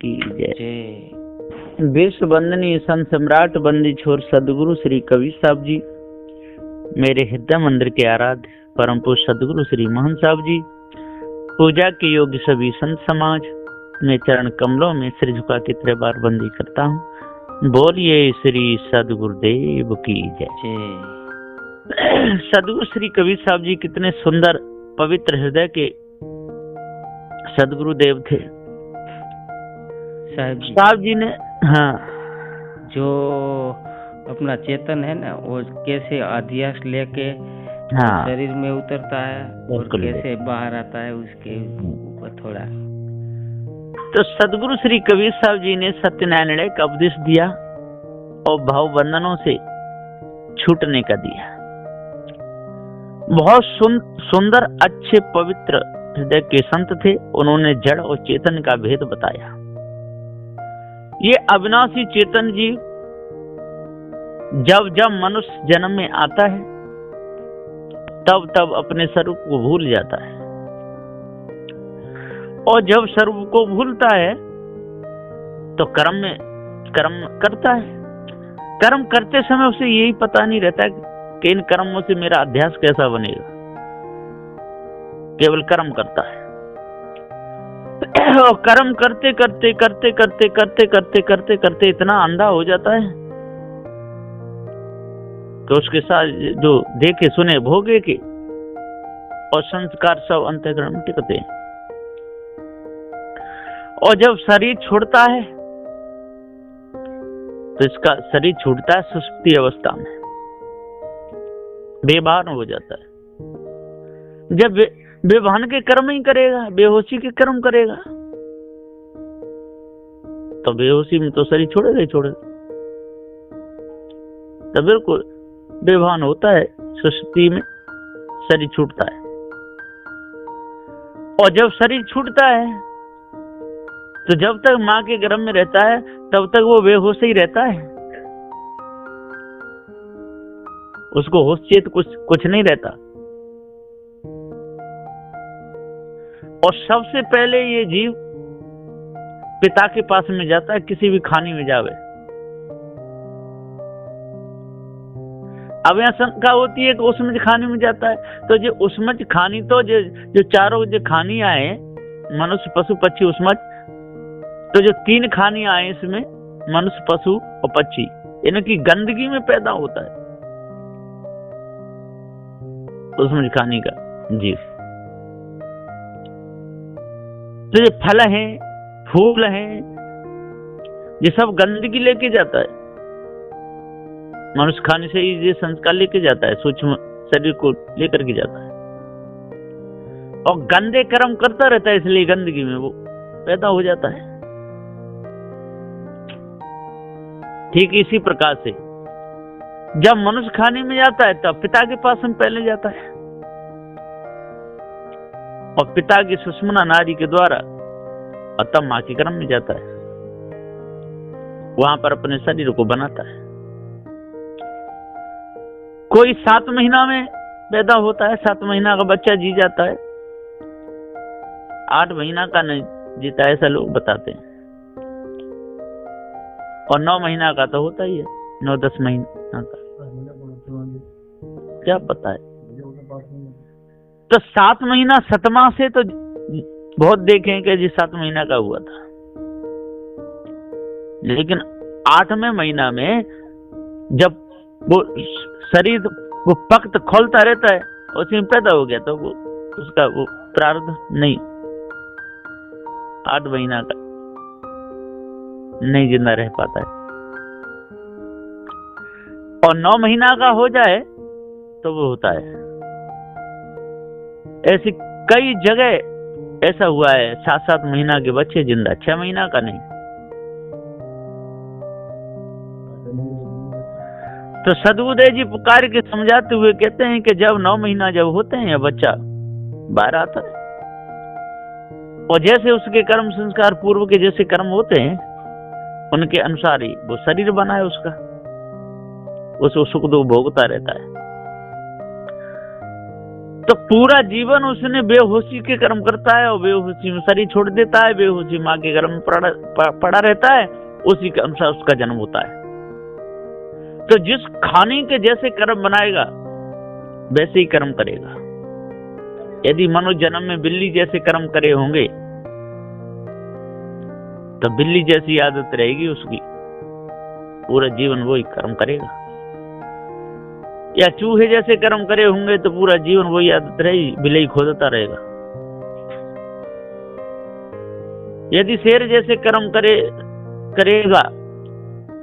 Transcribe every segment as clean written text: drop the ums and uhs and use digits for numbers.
की जय। विश्व वंदनीय संत सम्राट बंदी छोर सदगुरु श्री कबीर साहब जी, मेरे हृदय मंदिर के आराध्य परम पूज्य सदगुरु श्री मोहन साहब जी, पूजा के योग्य सभी संत समाज, मैं चरण कमलों में सिर झुका के 3 बार बंदी करता हूँ। बोलिए श्री सदगुरुदेव की जय। सदगुरु श्री कबीर साहब जी कितने सुंदर पवित्र हृदय के सदगुरुदेव थे साहब जी ने। हाँ, जो अपना चेतन है ना, वो कैसे अध्यास लेके हाँ, शरीर में उतरता है और कैसे बाहर आता है, उसके ऊपर थोड़ा। तो सदगुरु श्री कबीर साहब जी ने सत्यनारायण का उपदेश दिया और भाव बंधनों से छूटने का दिया। बहुत सुंदर अच्छे पवित्र हृदय के संत थे। उन्होंने जड़ और चेतन का भेद बताया। ये अविनाशी चेतन जी जब जब मनुष्य जन्म में आता है तब तब अपने स्वरूप को भूल जाता है, और जब स्वरूप को भूलता है तो कर्म करता है। कर्म करते समय उसे यही पता नहीं रहता कि इन कर्मों से मेरा अध्यास कैसा बनेगा। केवल कर्म करता है और कर्म करते करते करते करते करते करते करते करते इतना अंधा हो जाता है कि उसके साथ जो देखे सुने भोगे के और संस्कार सब अंतःकरण में टिकते हैं। और जब शरीर छोड़ता है तो इसका शरीर छूटता है सुषुप्ति अवस्था में, बेभान हो जाता है। जब बेभान के कर्म ही करेगा, बेहोशी के कर्म करेगा, तो बेहोशी में तो शरीर छोड़ेगा ही छोड़ेगा। तो बिल्कुल बेभान होता है, सुषुप्ति में शरीर छूटता है। और जब शरीर छूटता है तो जब तक माँ के गर्भ में रहता है तब तक वो बेहोश ही रहता है, उसको होश चेत कुछ नहीं रहता। और सबसे पहले ये जीव पिता के पास में जाता है, किसी भी खानी में जावे। अब यहाँ शंका होती है कि उसमें खानी में जाता है, तो जो उसमें खानी तो जो चारों जो खानी आए, मनुष्य पशु पक्षी उसमें, तो जो 3 खानी आए इसमें, मनुष्य पशु और पक्षी, इनकी गंदगी में पैदा होता है उसमें खानी का जीव। तो ये फल हैं, फूल हैं, ये सब गंदगी लेके जाता है। मनुष्य खाने से ही ये संस्कार लेके जाता है, सूक्ष्म शरीर को लेकर के जाता है और गंदे कर्म करता रहता है, इसलिए गंदगी में वो पैदा हो जाता है। ठीक इसी प्रकार से जब मनुष्य खाने में जाता है तब पिता के पास में पहले जाता है और पिता की सुषुम्ना नाड़ी के द्वारा, और तब मां के गर्भ में जाता है, वहां पर अपने शरीर को बनाता है। कोई 7 महीना में पैदा होता है, 7 महीना का बच्चा जी जाता है, 8 महीना का नहीं जीता, ऐसा लोग बताते हैं। और 9 महीना का तो होता ही है, 9-10 महीना का क्या पता है। तो 7 महीना 7वां से तो बहुत देखे कि जी 7 महीना का हुआ था, लेकिन 8वें महीना में जब वो शरीर वो पक्त खोलता रहता है, उसी में पैदा हो गया, तो वो उसका वो प्रारब्ध नहीं, 8 महीना का नहीं जिंदा रह पाता है। और 9 महीना का हो जाए तो वो होता है। ऐसी कई जगह ऐसा हुआ है, 7-7 महीना के बच्चे जिंदा, 6 महीना का नहीं। तो सदगुरुदेव जी पुकार के समझाते हुए कहते हैं कि जब 9 महीना जब होते हैं, या बच्चा बाहर आता है, और जैसे उसके कर्म संस्कार पूर्व के जैसे कर्म होते हैं, उनके अनुसार ही वो शरीर बना है उसका, उसको सुख दुख भोगता रहता है। तो पूरा जीवन उसने बेहोशी के कर्म करता है और बेहोशी में शरीर छोड़ देता है, बेहोशी माँ के गर्भ में पड़ा रहता है, उसी के अनुसार उसका जन्म होता है। तो जिस खाने के जैसे कर्म बनाएगा वैसे ही कर्म करेगा। यदि मनुष्य जन्म में बिल्ली जैसे कर्म करे होंगे तो बिल्ली जैसी आदत रहेगी उसकी, पूरा जीवन वही कर्म करेगा। या चूहे जैसे कर्म करे होंगे तो पूरा जीवन वही आदत रहेगी, बिल्ली खोदता रहेगा। यदि शेर जैसे कर्म करेगा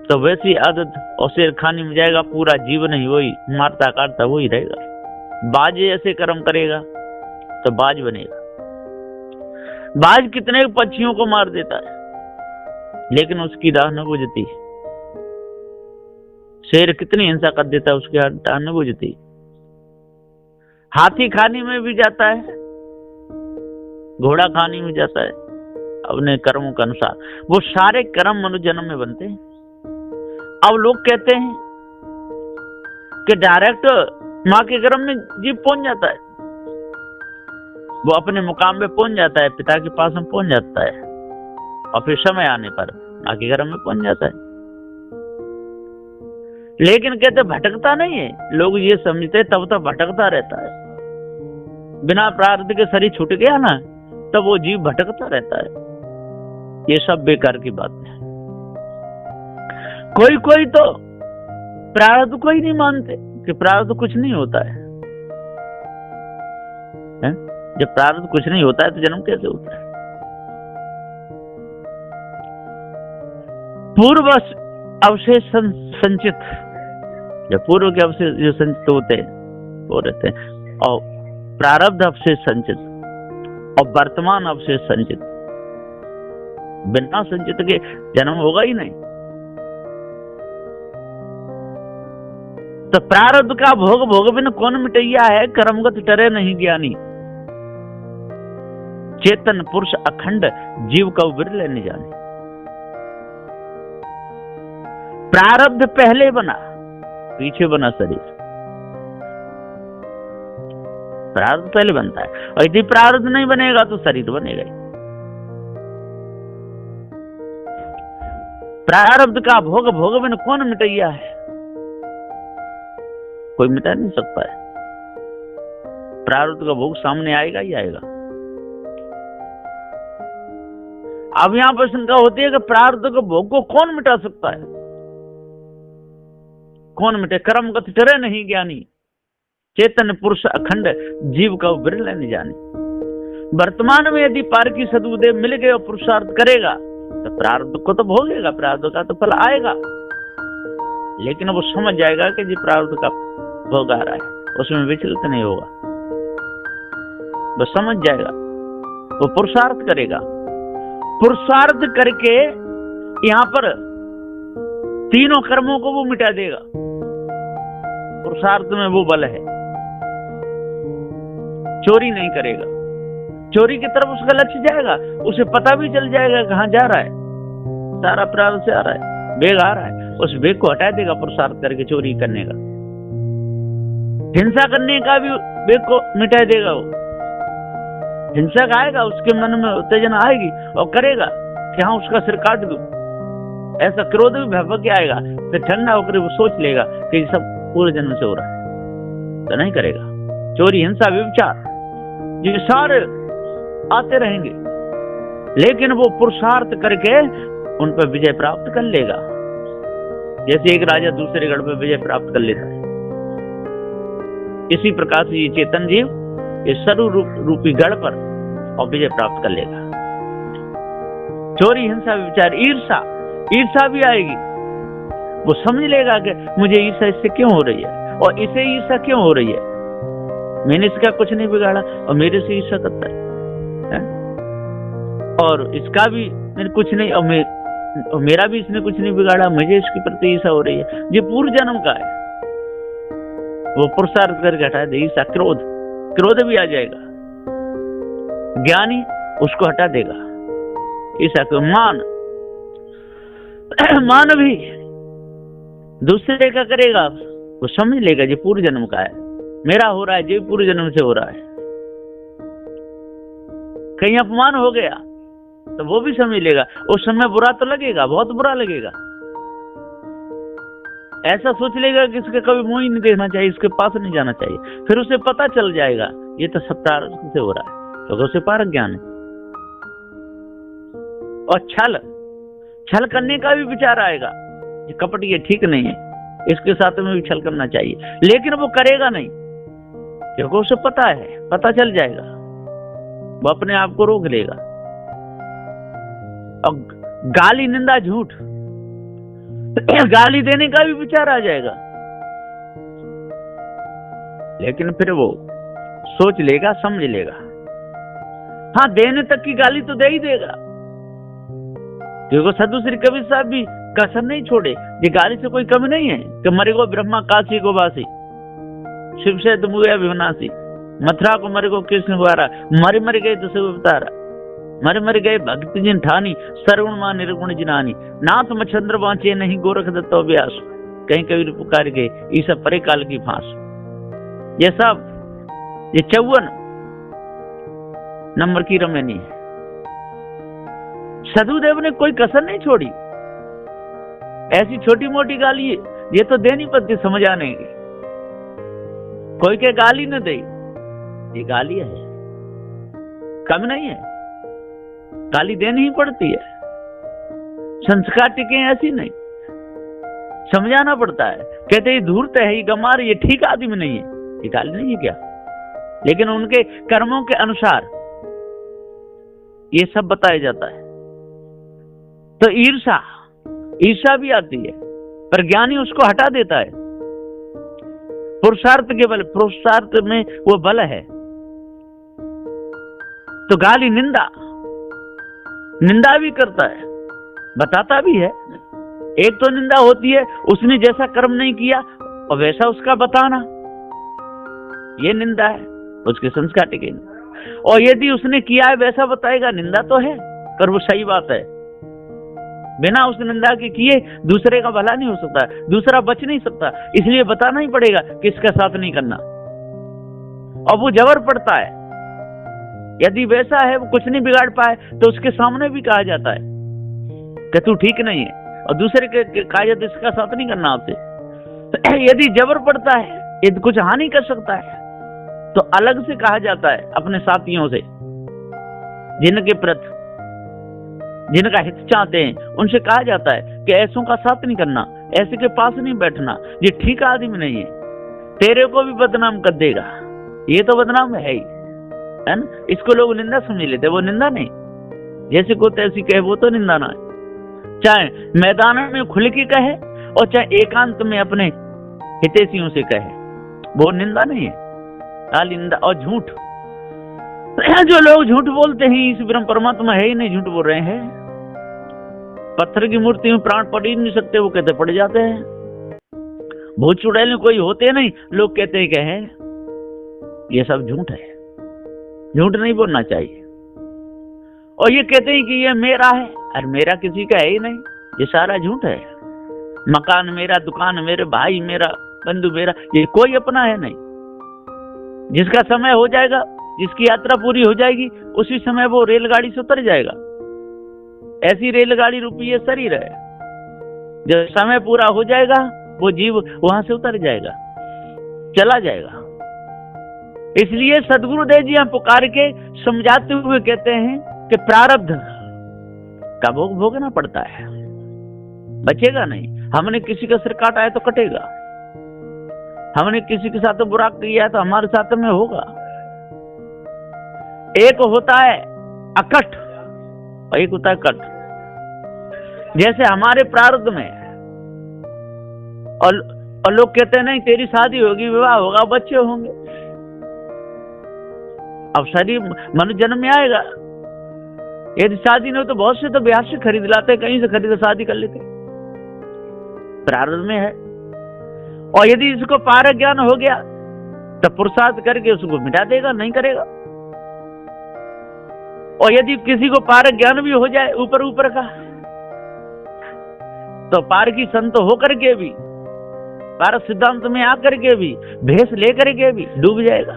तो वैसी आदत, और शेर खाने में जाएगा, पूरा जीवन ही वही मारता काटता वही रहेगा। बाज जैसे कर्म करेगा तो बाज बनेगा। बाज कितने पक्षियों को मार देता है लेकिन उसकी दाह न बुझती। शेर कितनी हिंसा कर देता है, उसकी दाह न बुझती। हाथी खाने में भी जाता है, घोड़ा खाने में जाता है अपने कर्मों के अनुसार। वो सारे कर्म मनुष्य जन्म में बनते हैं। अब लोग कहते हैं कि डायरेक्ट माँ के गर्भ में जीव पहुंच जाता है, वो अपने मुकाम पे पहुंच जाता है, पिता के पास में पहुंच जाता है, और फिर समय आने पर माँ के गर्भ में पहुंच जाता है। लेकिन कहते भटकता नहीं है। लोग ये समझते तब तक भटकता रहता है। बिना प्रारब्ध के शरीर छूट गया ना, तब वो जीव भटकता रहता है। ये सब बेकार की बात है। कोई तो प्रारब्ध को ही नहीं मानते कि प्रारब्ध कुछ नहीं होता है। जब प्रारब्ध कुछ नहीं होता है तो जन्म कैसे होता है? पूर्व अवशेष संचित, जब पूर्व के अवशेष जो संचित होते हैं वो रहते हैं, और प्रारब्ध अवशेष संचित और वर्तमान अवशेष संचित। बिना संचित के जन्म होगा ही नहीं। तो प्रारब्ध का भोग भोग बिन कौन मिटैया है, कर्मगत टरे नहीं ज्ञानी। चेतन पुरुष अखंड जीव का बिरले नहीं जाने। प्रारब्ध पहले बना, पीछे बना शरीर। प्रारब्ध पहले बनता है, और यदि प्रारब्ध नहीं बनेगा तो शरीर बनेगा ही। प्रारब्ध का भोग भोग बिन कौन मिटैया है, कोई मिटा नहीं सकता है। प्रारब्ध का भोग सामने आएगा ही आएगा। अब यहां पर शंका होती है कि प्रारब्ध के भोग को कौन मिटा सकता है? कौन मिटे? कर्मगत टरे नहीं ज्ञानी। चेतन पुरुष अखंड जीव का बिरले नहीं जाने। वर्तमान में यदि पार की सदुदेव मिल गए और पुरुषार्थ करेगा तो प्रारब्ध को तो भोगेगा, प्रारब्ध का तो फल आएगा। लेकिन वो समझ जाएगा कि जी प्रारब्ध का भोग आ रहा है, उसमें विचलित नहीं होगा। वो समझ जाएगा, वो पुरुषार्थ करेगा। पुरुषार्थ करके यहां पर तीनों कर्मों को वो मिटा देगा। पुरुषार्थ में वो बल है। चोरी नहीं करेगा, चोरी की तरफ उसका लक्ष्य जाएगा, उसे पता भी चल जाएगा कहां जा रहा है, सारा प्रारब्ध से आ रहा है, बेग आ रहा है, उस बेग को हटा देगा पुरुषार्थ करके चोरी करने का। हिंसा करने का भी बेग को मिटा देगा। वो हिंसा का आएगा, उसके मन में उत्तेजना आएगी और करेगा कि हाँ उसका सिर काट दूं, ऐसा क्रोध भी भयभक के आएगा। फिर ठंडा होकर वो सोच लेगा कि ये सब पूरे जन्म से हो रहा है, तो नहीं करेगा। चोरी, हिंसा, व्यभिचार ये सारे आते रहेंगे, लेकिन वो पुरुषार्थ करके उन पर विजय प्राप्त कर लेगा। जैसे एक राजा दूसरे गढ़ पर विजय प्राप्त कर लेता है, इसी प्रकार से ये चेतन जीव इस सर्व रूपी गढ़ पर और विजय प्राप्त कर लेगा। चोरी, हिंसा, व्यभिचार, ईर्षा भी आएगी। वो समझ लेगा कि मुझे ईर्षा इससे क्यों हो रही है, और इसे ईर्षा क्यों हो रही है, मैंने इसका कुछ नहीं बिगाड़ा और मेरे से ईर्षा करता है? और इसका भी मैंने कुछ नहीं, और मेरा भी इसने कुछ नहीं बिगाड़ा, मुझे इसके प्रति ईर्षा हो रही है। ये पूर्व जन्म का है। वो पुरुषार्थ करके हटा दे ईर्षा, क्रोध भी आ जाएगा। ज्ञानी उसको हटा देगा ईर्षा को। मान भी दूसरे का करेगा, वो समझ लेगा ये पूर्व जन्म का है, मेरा हो रहा है, जो पूर्व जन्म से हो रहा है। कहीं अपमान हो गया तो वो भी समझ लेगा, उस समय बुरा तो लगेगा, बहुत बुरा लगेगा। ऐसा सोच लेगा कि इसके कभी मुंह ही नहीं देखना चाहिए, इसके पास नहीं जाना चाहिए। फिर उसे पता चल जाएगा ये तो सब प्रारब्ध से हो रहा है, तो उसे पारक ज्ञान है। और छल करने का भी विचार आएगा, ये कपट, ये ठीक नहीं है, इसके साथ में भी छल करना चाहिए, लेकिन वो करेगा नहीं, क्योंकि उसे पता है, पता चल जाएगा, वो अपने आप को रोक लेगा। और गाली, निंदा, झूठ, गाली देने का भी विचार आ जाएगा, लेकिन फिर वो सोच लेगा, समझ लेगा। हाँ, देने तक की गाली तो दे ही देगा, क्योंकि साधु श्री कबीर साहब भी कसर नहीं छोड़े। ये गाली से कोई कमी नहीं है कि मरे को ब्रह्मा काशी को वासी, शिव से तुम हुए विनाशी, मथुरा को मरे को कृष्ण द्वारा, मरे मर गए तो सब अवतारा, मर मर गए भक्ति जिन ठानी, सर्वण मां निर्गुण जिनानी, नाथ मच्छंद्र बांचे नहीं गोरख दत्तो व्यास, कहीं कबीर पुकार गए ईसा परे काल की फांस। ये सब, ये 54 नंबर की रमेनी है। सदुदेव ने कोई कसर नहीं छोड़ी। ऐसी छोटी मोटी गाली ये तो देनी पड़ती समझ आने की। कोई के गाली न दे, ये गाली है, कम नहीं है, गाली देनी ही पड़ती है। संस्कार टिके ऐसी नहीं, समझाना पड़ता है। कहते ये धूर्त है, ये गमार, ये ठीक आदमी नहीं है, ये गाली नहीं है क्या? लेकिन उनके कर्मों के अनुसार ये सब बताया जाता है। तो ईर्षा भी आती है, पर ज्ञानी उसको हटा देता है। पुरुषार्थ के बल, पुरुषार्थ में वो बल है। तो गाली, निंदा भी करता है, बताता भी है। एक तो निंदा होती है उसने जैसा कर्म नहीं किया और वैसा उसका बताना, ये निंदा है, उसके संस्कार टिके। और यदि उसने किया है वैसा बताएगा, निंदा तो है पर वो सही बात है। बिना उस निंदा के किए दूसरे का भला नहीं हो सकता, दूसरा बच नहीं सकता, इसलिए बताना ही पड़ेगा कि इसका साथ नहीं करना। और वो जबर पड़ता है, यदि वैसा है वो कुछ नहीं बिगाड़ पाए तो उसके सामने भी कहा जाता है कि तू ठीक नहीं है, और दूसरे के कहा जाता है इसका साथ नहीं करना आपसे। तो यदि जबर पड़ता है, यदि कुछ हानि कर सकता है तो अलग से कहा जाता है अपने साथियों से, जिनके प्रति, जिनका हित चाहते हैं, उनसे कहा जाता है कि ऐसों का साथ नहीं करना, ऐसे के पास नहीं बैठना, ये ठीक आदमी नहीं है, तेरे को भी बदनाम कर देगा। ये तो बदनाम है ही, है ना? इसको लोग निंदा समझ लेते, वो निंदा नहीं। जैसे को तैसी कहे वो तो निंदा ना है। चाहे मैदान में खुल के कहे और चाहे एकांत में अपने हितैषियों से कहे, वो निंदा नहीं है। निंदा और झूठ, जो लोग झूठ बोलते हैं, इस ब्रह्म परमात्मा है ही नहीं, झूठ बोल रहे हैं। पत्थर की मूर्ति में प्राण पड़ ही नहीं सकते, वो कहते पड़ जाते हैं। भूत चुड़ैल कोई होते नहीं, लोग कहते हैं कि है। ये सब झूठ है, झूठ नहीं बोलना चाहिए। और ये कहते हैं कि ये मेरा है, अरे मेरा किसी का है ही नहीं, ये सारा झूठ है। मकान मेरा, दुकान मेरे, भाई मेरा, बंधु मेरा, ये कोई अपना है नहीं। जिसका समय हो जाएगा, जिसकी यात्रा पूरी हो जाएगी, उसी समय वो रेलगाड़ी से उतर जाएगा। ऐसी रेलगाड़ी रूपी ये शरीर है, जब समय पूरा हो जाएगा वो जीव वहां से उतर जाएगा, चला जाएगा। इसलिए सदगुरुदेव जी हम पुकार के समझाते हुए कहते हैं कि प्रारब्ध का भोग भोगना पड़ता है, बचेगा नहीं। हमने किसी का सिर काटा है तो कटेगा, हमने किसी के साथ बुरा किया है तो हमारे साथ में होगा। एक होता है अकट और एक होता है कट। जैसे हमारे प्रारब्ध में, और लोग कहते हैं नहीं तेरी शादी होगी, विवाह होगा, बच्चे होंगे। अब शरीर मनुष्य जन्म में आएगा, यदि शादी नहीं हो तो बहुत से तो बिहार से खरीद लाते, कहीं से खरीद शादी कर लेते, प्रारब्ध में है। और यदि इसको पारक ज्ञान हो गया तो पुरुषार्थ करके उसको मिटा देगा, नहीं करेगा। और यदि किसी को पारक ज्ञान भी हो जाए ऊपर ऊपर का, तो पार की संत होकर के भी भारत सिद्धांत में आकर के भी, भेष लेकर के भी डूब जाएगा।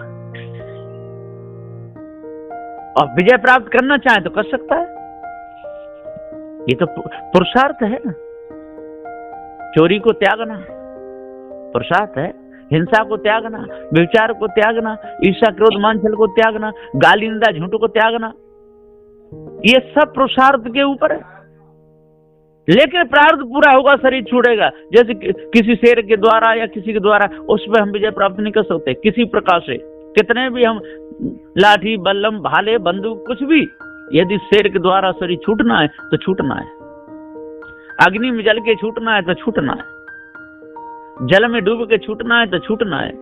और विजय प्राप्त करना चाहे तो कर सकता है। ये तो पुरुषार्थ है ना। चोरी को त्यागना पुरुषार्थ है, हिंसा को त्यागना, व्यभिचार को त्यागना, ईर्ष्या क्रोध मान छल को त्यागना, गाली निंदा झूठ को त्यागना, ये सब पुरुषार्थ के ऊपर है। लेकिन प्रारब्ध पूरा होगा, शरीर छूटेगा। जैसे किसी शेर के द्वारा या किसी के द्वारा उस पर हम विजय प्राप्त नहीं कर सकते किसी प्रकार से। कितने भी हम लाठी बल्लम भाले बंदूक कुछ भी, यदि शेर के द्वारा शरीर छूटना है तो छूटना है। अग्नि में जल के छूटना है तो छूटना है, जल में डूब के छूटना है तो छूटना है।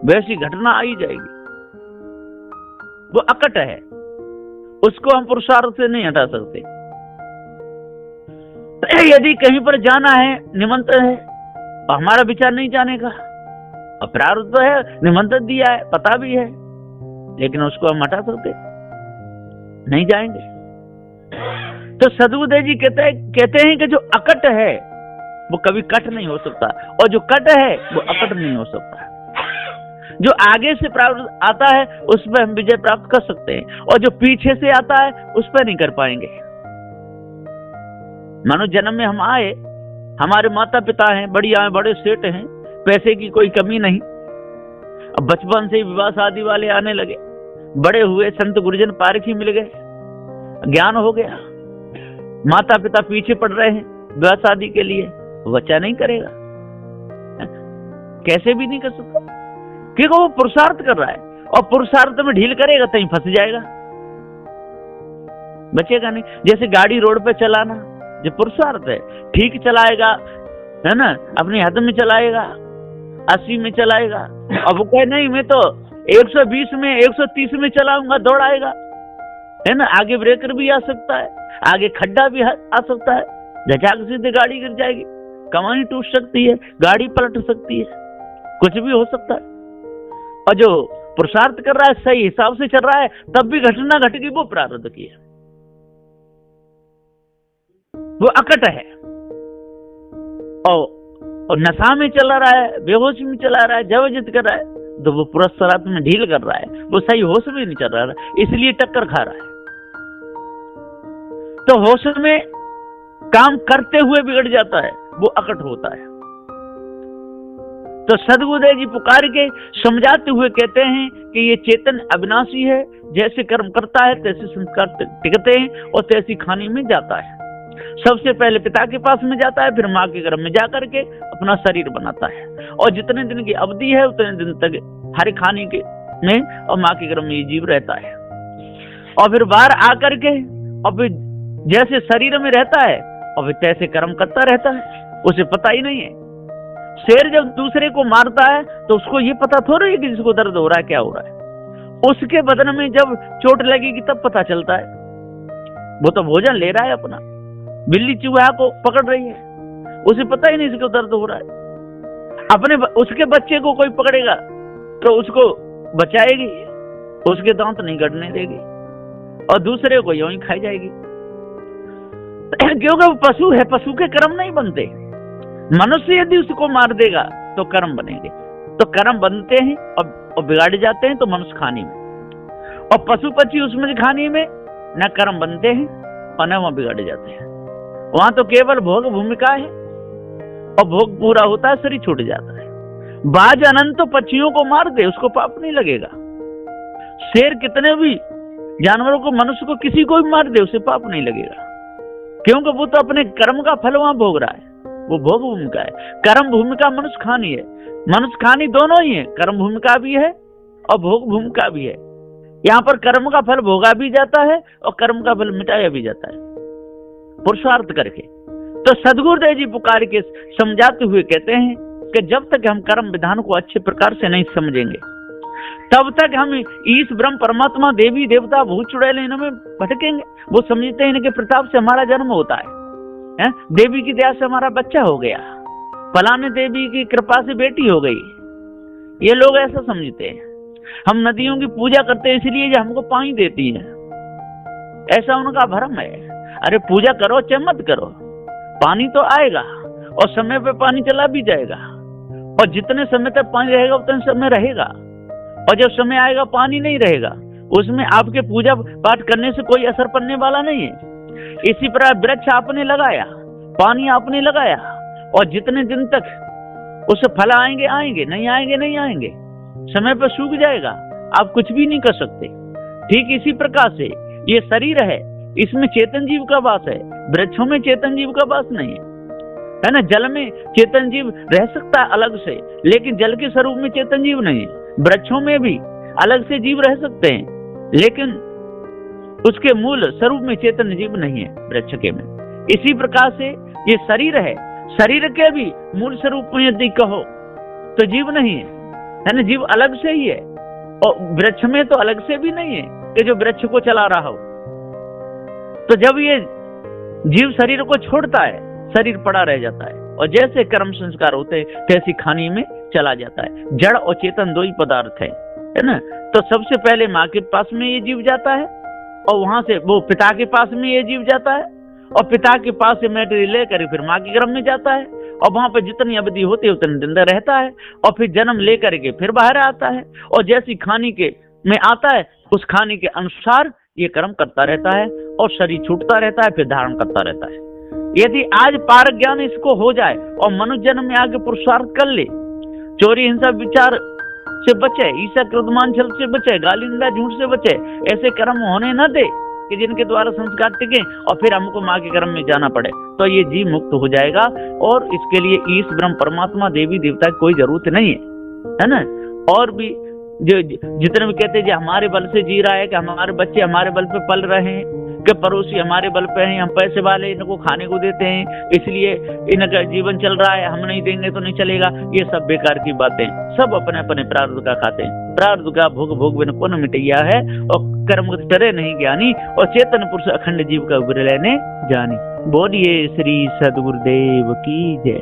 वैसी घटना आई जाएगी, वो अकट है, उसको हम पुरुषार्थ से नहीं हटा सकते। यदि कहीं पर जाना है, निमंत्रण है और हमारा विचार नहीं जाने का, और प्रारब्ध तो है, निमंत्रण दिया है, पता भी है, लेकिन उसको हम हटा सकते नहीं, जाएंगे। तो सदगुरुदेव जी कहते हैं कि जो अकट है वो कभी कट नहीं हो सकता, और जो कट है वो अकट नहीं हो सकता। जो आगे से प्राप्त आता है उस पर हम विजय प्राप्त कर सकते हैं, और जो पीछे से आता है उस पर नहीं कर पाएंगे। मानो जन्म में हम आए, हमारे माता पिता हैं, बढ़िया हैं, बड़े सेठ हैं, पैसे की कोई कमी नहीं। अब बचपन से ही विवाह शादी वाले आने लगे, बड़े हुए, संत गुरुजन पारखी मिल गए, ज्ञान हो गया, माता पिता पीछे पड़ रहे हैं विवाह शादी के लिए, बच्चा नहीं करेगा, कैसे भी नहीं कर सकता, क्योंकि वो पुरुषार्थ कर रहा है, और पुरुषार्थ में ढील करेगा तो ही फंस जाएगा, बचेगा नहीं। जैसे गाड़ी रोड पे चलाना, जो पुरुषार्थ है, ठीक चलाएगा, है ना, अपने हद में चलाएगा, 80 में चलाएगा। अब वो कहे नहीं मैं तो 120 में 130 में चलाऊंगा, दौड़ाएगा, है ना, आगे ब्रेकर भी आ सकता है, आगे खड्डा भी आ सकता है, झटाक सीधे गाड़ी गिर जाएगी, कमानी टूट सकती है, गाड़ी पलट सकती है, कुछ भी हो सकता है। और जो पुरुषार्थ कर रहा है, सही हिसाब से चल रहा है, तब भी घटना घटेगी, वो प्रारब्ध की है, वो अकट है। और नशा में चला रहा है, बेहोश में चला रहा है, जबरदस्त कर रहा है, तो वो पुरुषार्थ में ढील कर रहा है, वो सही होश में नहीं चल रहा है, इसलिए टक्कर खा रहा है। तो होश में काम करते हुए बिगड़ जाता है, वो अकट होता है। तो सदगुरुदेव जी पुकार के समझाते हुए कहते हैं कि ये चेतन अविनाशी है, जैसे कर्म करता है तैसे संस्कार टिकते हैं और तैसी खानी में जाता है। सबसे पहले पिता के पास में जाता है, फिर माँ के गर्भ में जाकर के अपना शरीर बनाता है, और जितने दिन की अवधि है उतने दिन तक हर खाने के में और माँ के गर्भ में ये जीव रहता है। और फिर बाहर आकर के और फिर जैसे शरीर में रहता है और फिर तैसे कर्म करता रहता है, उसे पता ही नहीं है। शेर जब दूसरे को मारता है तो उसको ये पता थोड़ी है कि जिसको दर्द हो रहा है क्या हो रहा है, उसके बदन में जब चोट लगेगी तब पता चलता है। वो तो भोजन ले रहा है अपना, बिल्ली चूहा को पकड़ रही है, उसे पता ही नहीं इसको दर्द हो रहा है। उसके बच्चे को कोई पकड़ेगा तो उसको बचाएगी, उसके दांत नहीं गड़ने देगी, और दूसरे को यूं ही खाई जाएगी, क्योंकि वो पशु है, पशु के कर्म नहीं बनते। मनुष्य यदि उसको मार देगा तो कर्म बनेंगे, तो कर्म बनते हैं और बिगाड़ जाते हैं, तो मनुष्य खाने में, और पशु पक्षी उसमें खाने में न कर्म बनते हैं और न वहां बिगाड़े जाते हैं। वहां तो केवल भोग भूमिका है, और भोग पूरा होता है, शरीर छूट जाता है। बाज अनंत पक्षियों को मार दे, उसको पाप नहीं लगेगा। शेर कितने भी जानवरों को, मनुष्य को, किसी को भी मार दे, उसे पाप नहीं लगेगा, क्योंकि वो तो अपने कर्म का फल वहां भोग रहा है, वो भोग भूमिका है। कर्म भूमिका मनुष्य खानी है, मनुष्य खानी दोनों ही है, कर्म भूमिका भी है और भोग भूमिका भी है। यहाँ पर कर्म का फल भोगा भी जाता है और कर्म का फल मिटाया भी जाता है पुरुषार्थ करके। तो सदगुरुदेव जी पुकार के समझाते हुए कहते हैं कि जब तक हम कर्म विधान को अच्छे प्रकार से नहीं समझेंगे, तब तक हम ईश ब्रह्म परमात्मा देवी देवता भूत चुड़ैल इनमें भटकेंगे। वो समझते हैं इनके प्रताप से हमारा जन्म होता है, देवी की दया से हमारा बच्चा हो गया, फलाने देवी की कृपा से बेटी हो गई, ये लोग ऐसा समझते हैं। हम नदियों की पूजा करते हैं इसलिए जो हमको पानी देती है, ऐसा उनका भ्रम है। अरे पूजा करो चाहे मत करो, पानी तो आएगा और समय पे पानी चला भी जाएगा, और जितने समय तक पानी रहेगा उतने समय रहेगा, और जब समय आएगा पानी नहीं रहेगा, उसमें आपके पूजा पाठ करने से कोई असर पड़ने वाला नहीं है। इसी प्रकार वृक्ष आपने लगाया, पानी आपने लगाया, और जितने दिन तक उससे फल आएंगे आएंगे, नहीं आएंगे नहीं आएंगे, समय पर सूख जाएगा, आप कुछ भी नहीं कर सकते। ठीक इसी प्रकार से ये शरीर है, इसमें चेतन जीव का वास है, वृक्षों में चेतन जीव का वास नहीं है ना। जल में चेतन जीव रह सकता है अलग से, लेकिन जल के स्वरूप में चेतन जीव नहीं है। वृक्षों में भी अलग से जीव रह सकते हैं, लेकिन उसके मूल स्वरूप में चेतन जीव नहीं है वृक्ष के में। इसी प्रकार से ये शरीर है, शरीर के भी मूल स्वरूप में यदि कहो तो जीव नहीं है ना, जीव अलग से ही है, और वृक्ष में तो अलग से भी नहीं है कि जो वृक्ष को चला रहा हो। तो जब ये जीव शरीर को छोड़ता है, शरीर पड़ा रह जाता है, और जैसे कर्म संस्कार होते हैं तैसी खानी में चला जाता है। जड़ और चेतन दो ही पदार्थ है ना। तो सबसे पहले माँ के पास में ये जीव जाता है, और वहां से वो पिता के पास में ये जीव जाता है, और पिता के पास से मैटरी लेकर फिर माँ के गर्भ में जाता है, और वहां पर जितनी अवधि होती है उतने दिन तक रहता है, और फिर जन्म लेकर के फिर बाहर आता है, और जैसी खानी के में आता है उस खानी के अनुसार ये कर्म करता रहता है, और शरीर छूटता रहता है, फिर धारण करता रहता है। यदि आज पारक ज्ञान इसको हो जाए और मनुष्य जन्म में आके पुरुषार्थ कर ले, चोरी हिंसा विचार से बचे, ईसा क्रोधमान छल से बचे, गाली निंदा झूठ से बचे, ऐसे कर्म होने न दे कि जिनके द्वारा संस्कार टिके और फिर हमको माँ के कर्म में जाना पड़े, तो ये जीव मुक्त हो जाएगा। और इसके लिए ईश ब्रह्म परमात्मा देवी देवता की कोई जरूरत नहीं है ना। और भी जो जितने भी कहते हैं कि हमारे बल से जी रहा है, कि हमारे बच्चे हमारे बल पे पल रहे हैं, कि पड़ोसी हमारे बल पे हैं, हम पैसे वाले इनको खाने को देते हैं इसलिए इनका जीवन चल रहा है, हम नहीं देंगे तो नहीं चलेगा, ये सब बेकार की बातें। सब अपने अपने प्रारब्ध का खाते हैं, प्रारब्ध का भोग भोग बिन पुण्य मिटैया है, और कर्म टरे नहीं ज्ञानी, और चेतन पुरुष अखंड जीव का उग्र लेने जानी। बोलिए श्री सद्गुरुदेव की जय।